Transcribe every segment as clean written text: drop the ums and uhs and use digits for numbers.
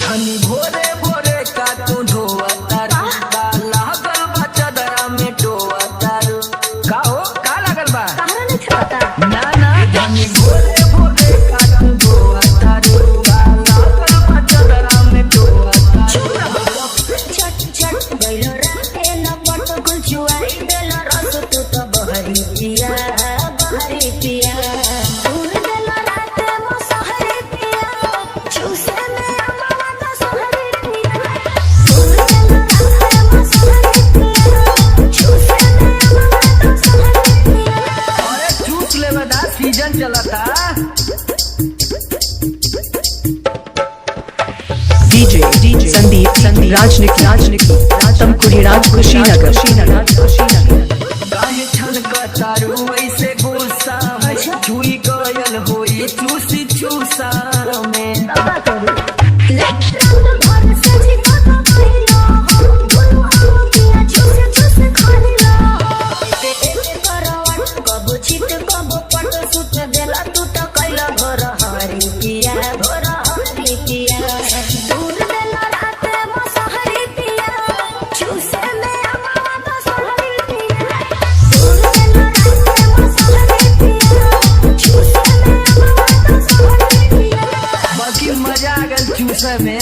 धनी भोरे भोरे का तू धोवतार लागल बा चदरा में टोवतार का हो का लागल बा कहां नहीं पता ना ना धनी भोरे भोरे का तू धोवतार लागल बा चदरा में टोवतार छट छट गइलो राते न पट गुलचुआई देला रस तू तो बहरी पिया बहरी पिया दूर देला राते मो सहरी पिया चूसे में अमवा तो सहरी पिया दूर देला राते मो सहरी पिया चूसे में अमवा तो सहरी पिया अरे चूस ले बदा सीजन चलता डीजे संदीप राजनिकी तमकुड़ी राज कुशीनगर काहे छनकतारू ऐसे गुस्सा में छुई गयल होई चूसी चूसा में बाबा करू लेफ्ट घर से जी को तो कहिलो गुरु हम किया चूसे चूसे खानिलो ए करवट कब छिट कब पट सुत देला तू तो कैला घर हरी पिया घर हरी पिया दूर देला राते मो सहरी पिया चूसे में अमवा तो सहरी पिया दूर देला राते मो सहरी पिया चूसे में अमवा तो सहरी पिया बाकी मजा आ गल चूसे में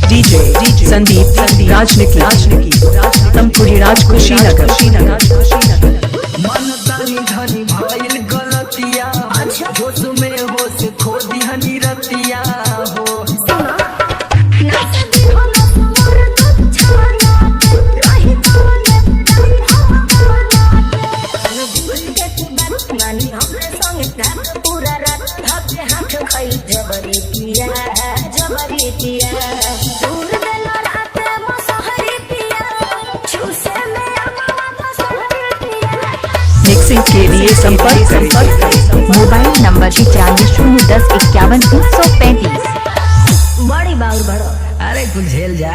डीजे संदीप राजनिकी तमकुड़ी राज कुशीनगर मन तानी धनी भइल गलतिया होश में होश खो दिहनी रतिया हो नाच दी हो ना मोर दूध छाना रही तोले रही हम बोला भूल के तू बात मानी हमरे संग रात पूरा रात धके हाथ खई जबरी पिया दूर देला राते मो सहरी पिया चूसे में अमवा तो सहरी पिया मिक्सिंग के लिए संपर्क करें मोबाइल नंबर 95 010 51 335। बड़ी बाउर बड़ो अरे कुछ झेल जा।